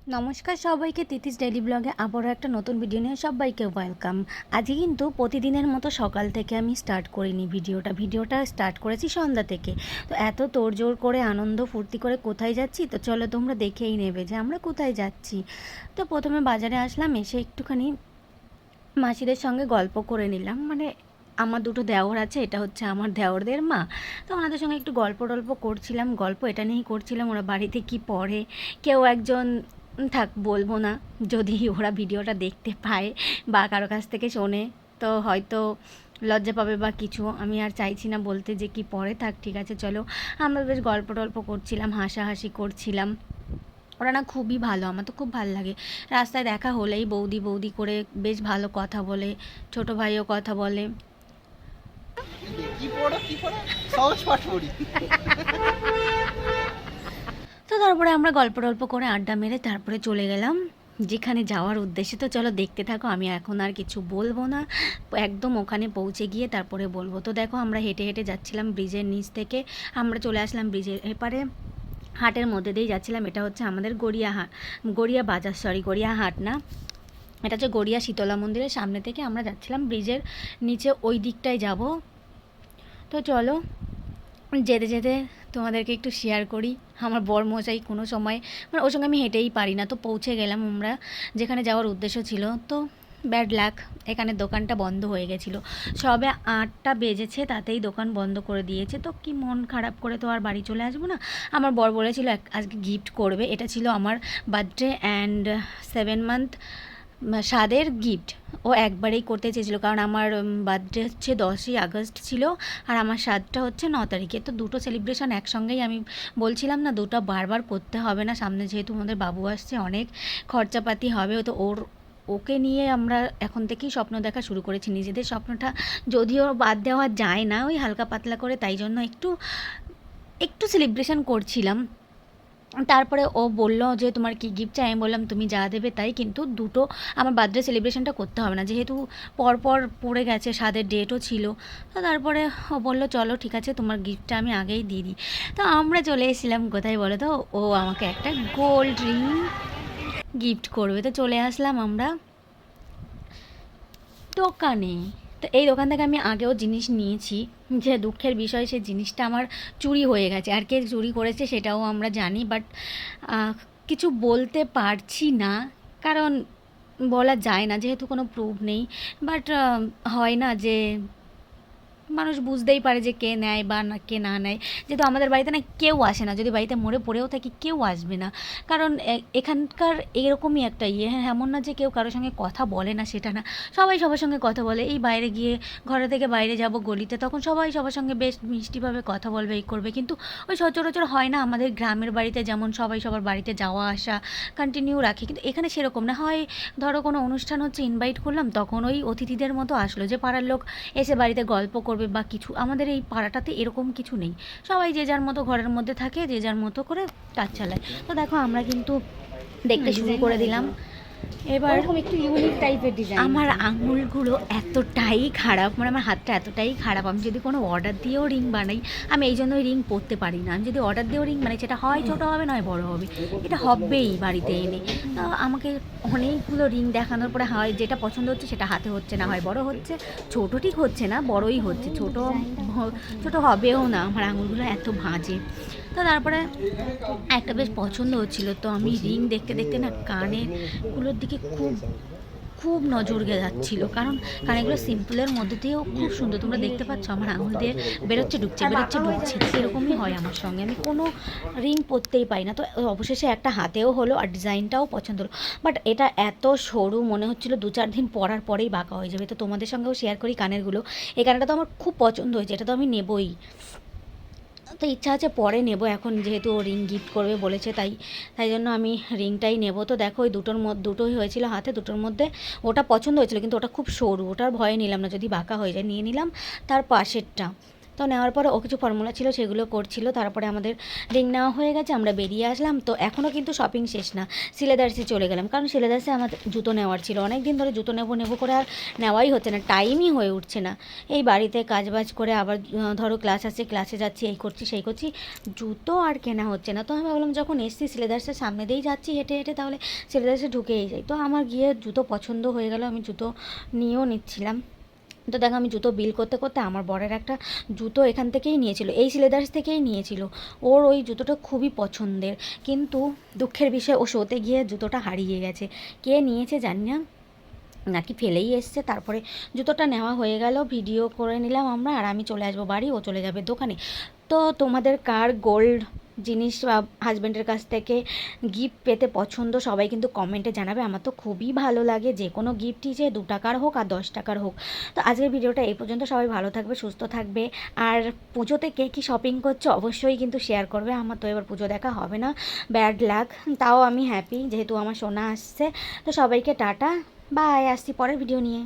নমস্কার সবাইকে, তিথিস ডেইলি ব্লগে আবারও একটা নতুন ভিডিও নিয়ে সবাইকে ওয়েলকাম। আজকে কিন্তু প্রতিদিনের মতো সকাল থেকে আমি স্টার্ট করিনি ভিডিওটা স্টার্ট করেছি সন্ধ্যা থেকে। তো এত তোড়জোড় করে আনন্দ ফুর্তি করে কোথায় যাচ্ছি, তো চলো তোমরা দেখেই নেবে যে আমরা কোথায় যাচ্ছি। তো প্রথমে বাজারে আসলাম, এসে একটুখানি মাসিদের সঙ্গে গল্প করে নিলাম। মানে আমার দুটো দেওর আছে, এটা হচ্ছে আমার দেওরদের মা। তো ওনাদের সঙ্গে একটু গল্প করছিলাম, এটা নিয়েই করছিলাম ওরা বাড়িতে কি পড়ে। কেউ একজন থাক বলবো না, যদি ওরা ভিডিওটা দেখতে পায় বা কারো কাছ থেকে শোনে তো হয়তো লজ্জা পাবে বা কিছু। আমি আর চাইছি না বলতে যে কি পড়ে, থাক ঠিক আছে চলো। আমরা বেশ গল্প করছিলাম, হাসাহাসি করছিলাম। ওরা না খুবই ভালো, আমার তো খুব ভালো লাগে। রাস্তায় দেখা হলেই বৌদি বৌদি করে বেশ ভালো কথা বলে, ছোট ভাইও কথা বলে। তো তারপরে আমরা গল্প করে আড্ডা মেরে তারপরে চলে গেলাম যেখানে যাওয়ার উদ্দেশ্যে। তো চলো দেখতে থাকো, আমি এখন আর কিছু বলবো না, একদম ওখানে পৌঁছে গিয়ে তারপরে বলবো। তো দেখো আমরা হেঁটে হেঁটে যাচ্ছিলাম ব্রিজের নিচ থেকে, আমরা চলে আসলাম ব্রিজের এপারে। হাটের মধ্যে দিয়েই যাচ্ছিলাম, এটা হচ্ছে আমাদের গড়িয়া বাজার, গড়িয়া হাট না, এটা হচ্ছে গড়িয়া শীতলা মন্দিরের সামনে থেকে আমরা যাচ্ছিলাম ব্রিজের নিচে ওই দিকটায় যাব। তো চলো যেতে যেতে তোমাদেরকে একটু শেয়ার করি। আমার বরমশাই কোনো সময়, মানে ওর সঙ্গে আমি হেঁটেই পারি না। তো পৌঁছে গেলাম আমরা যেখানে যাওয়ার উদ্দেশ্য ছিল। তো ব্যাড লাক, এখানে দোকানটা বন্ধ হয়ে গেছিলো। সবে 8টা বেজেছে, তাতেই দোকান বন্ধ করে দিয়েছে। তো কি মন খারাপ করে তো আর বাড়ি চলে আসবো না। আমার বর বলেছিল আজকে গিফট করবে, এটা ছিল আমার বার্থডে অ্যান্ড 7 মান্থ স্বাদের গিফট। ও একবারেই করতে চেয়েছিলো, কারণ আমার বার্থডে হচ্ছে 10ই আগস্ট ছিল আর আমার স্বাদটা হচ্ছে 9 তারিখে। তো দুটো সেলিব্রেশন একসঙ্গেই আমি বলছিলাম না, দুটো বারবার করতে হবে না, সামনে যেহেতু আমাদের বাবু আসছে, অনেক খরচাপাতি হবে। তো ওকে নিয়ে আমরা এখন থেকেই স্বপ্ন দেখা শুরু করেছি। নিজেদের স্বপ্নটা যদিও বাদ দেওয়া যায় না, ওই হালকা পাতলা করে, তাই জন্য একটু একটু সেলিব্রেশন করছিলাম। তারপরে ও বলল যে তোমার কি গিফট চাই, আমি বললাম তুমি যা দেবে তাই, কিন্তু দুটো আমার বার্থডে সেলিব্রেশনটা করতে হবে না, যেহেতু পরপর পড়ে গেছে, স্বাদের ডেটও ছিল। তো তারপরে ও বললো চলো ঠিক আছে, তোমার গিফটটা আমি আগেই দিয়ে দিই। তো আমরা চলে এসেছিলাম কোথায় বলো তো, ও আমাকে একটা গোল্ড রিং গিফট করবে। তো চলে আসলাম আমরা দোকানে। তো এই দোকান থেকে আমি আগেও জিনিস নিয়েছি, যে দুঃখের বিষয় সে জিনিসটা আমার চুরি হয়ে গেছে। আর কে চুরি করেছে সেটাও আমরা জানি, বাট কিছু বলতে পারছি না, কারণ বলা যায় না যেহেতু কোনো প্রুফ নেই। বাট হয় না যে মানুষ বুঝতেই পারে যে কে নেয় বা না কে না নেয়। যেহেতু আমাদের বাড়িতে না কেউ আসে না, যদি বাড়িতে মরে পড়েও থাকি কেউ আসবে না, কারণ এখানকার এরকমই একটা হ্যাঁ, এমন না যে কেউ কারোর সঙ্গে কথা বলে না, সেটা না, সবাই সবার সঙ্গে কথা বলে। এই বাইরে গিয়ে ঘরে থেকে বাইরে যাব গলিতে, তখন সবাই সবার সঙ্গে বেশ মিষ্টিভাবে কথা বলবে, এই করবে। কিন্তু ওই সচরাচর হয় না, আমাদের গ্রামের বাড়িতে যেমন সবাই সবার বাড়িতে যাওয়া আসা কন্টিনিউ রাখে, কিন্তু এখানে সেরকম না হয়। ধরো কোনো অনুষ্ঠান হচ্ছে, ইনভাইট করলাম, তখন ওই অতিথিদের মতো আসলো, যে পাড়ার লোক এসে বাড়িতে গল্প করবে বা কিছু। আমাদের এই পাড়াটাতে এরকম কিছু নেই, সবাই যে যার মতো ঘরের মধ্যে থাকে, যে যার মতো করে কাজ চালায়। তো দেখো আমরা কিন্তু দেখতে শুরু করে দিলাম। এবার একটু ইউনিক টাইপের ডিজাইন। আমার আঙুলগুলো এতটাই খারাপ, মানে আমার হাতটা এতটাই খারাপ, আমি যদি কোনো অর্ডার দিয়েও রিং বানাই, আমি এই জন্যই রিং পরতে পারি না। আমি যদি অর্ডার দিয়েও রিং বানাই, সেটা হয় ছোটো হবে নয় বড় হবে, এটা হবেই বাড়িতে এনে। তো আমাকে অনেকগুলো রিং দেখানোর পরে হয় যেটা পছন্দ হচ্ছে সেটা হাতে হচ্ছে না, হয় বড় হচ্ছে, ছোটো ঠিক হচ্ছে না, বড়ই হচ্ছে, ছোটো হবেও না। আমার আঙুলগুলো এত ভাঁজে। তো তারপরে একটা বেশ পছন্দ হচ্ছিল, তো আমি রিং দেখতে দেখতে না কানেরগুলোর দিকে খুব খুব নজর যাচ্ছিলো, কারণ কানেরগুলো সিম্পলের মধ্যে দিয়েও খুব সুন্দর। তোমরা দেখতে পাচ্ছ আমার আঙুল দিয়ে বেরোচ্ছে ঢুকছে, এরকমই হয় আমার সঙ্গে। আমি কোনো রিং পরতেই পাই না। তো অবশেষে একটা হাতেও হলো আর ডিজাইনটাও পছন্দ হলো, বাট এটা এত সরু মনে হচ্ছিলো 2-4 দিন পরার পরেই বাঁকা হয়ে যাবে। তো তোমাদের সঙ্গেও শেয়ার করি কানেরগুলো। এই কানেরটা তো আমার খুব পছন্দ হয়েছে, এটা তো আমি নেবই। তো ইচ্ছা আছে পরে নেব, এখন যেহেতু ও রিং গিফট করবে বলেছে, তাই তাই জন্য আমি রিংটাই নেব। তো দেখো ওই দুটোই হয়েছিল হাতে, দুটোর মধ্যে ওটা পছন্দ হয়েছিল, কিন্তু ওটা খুব সরু, ওটার ভয়ে নিলাম না, যদি বাঁকা হয়ে যায়। নিয়ে নিলাম তার পাশেরটা। তো তো নেওয়ার পরে ও কিছু ফর্মুলা ছিল সেগুলো করছিল, তারপরে আমাদের রিং নেওয়া হয়ে গেছে, আমরা বেরিয়ে আসলাম। তো এখনও কিন্তু শপিং শেষ না, সিলেদার্সে চলে গেলাম, কারণ সিলেদার্সে আমাদের জুতো নেওয়ার ছিল। অনেক দিন ধরে জুতো নেবো নেবো করে আর নেওয়াই হচ্ছে না, টাইমই হয়ে উঠছে না। এই বাড়িতে কাজবাজ করে আবার ধরো ক্লাস আছে, ক্লাসে যাচ্ছি, এই করছি সেই করছি, জুতো আর কেনা হচ্ছে না। তো আমি ভাবলাম যখন এসছি সিলেদার্সের সামনে দিয়েই যাচ্ছি হেঁটে হেঁটে, তাহলে সিলেদার্সে ঢুকেই যাই। তো আমার গিয়ে জুতো পছন্দ হয়ে গেল, আমি জুতো নিয়েও নিচ্ছিলাম। তো দেখো আমি জুতো বিল করতে করতে আমার বরের একটা জুতো এখান থেকেই নিয়েছিল, এই সিলেদার্স থেকেই নিয়েছিল। ওর ওই জুতোটা খুবই পছন্দের, কিন্তু দুঃখের বিষয় ও শোতে গিয়ে জুতোটা হারিয়ে গেছে। কে নিয়েছে জানি না, নাকি ফেলেই এসছে। তারপরে জুতোটা নেওয়া হয়ে গেল, ভিডিও করে নিলাম আমরা, আর আমি চলে আসবো বাড়ি, ও চলে যাবে দোকানে। তো তোমাদের কার গোল্ড জিনিস বা হাজব্যান্ডের কাছ থেকে গিফট পেতে পছন্দ, সবাই কিন্তু কমেন্টে জানাবে। আমার তো খুবই ভালো লাগে যে কোনো গিফটই, যে 2 টাকার হোক আর 10 টাকার হোক। তো আজকের ভিডিওটা এই পর্যন্ত, সবাই ভালো থাকবে, সুস্থ থাকবে। আর পুজোতে কে কী শপিং করছো অবশ্যই কিন্তু শেয়ার করবে। আমার তো এবার পুজো দেখা হবে না, ব্যাড লাক। তাও আমি হ্যাপি যেহেতু আমার সোনা আসছে। তো সবাইকে টাটা, বাই, আসছি পরের ভিডিও নিয়ে।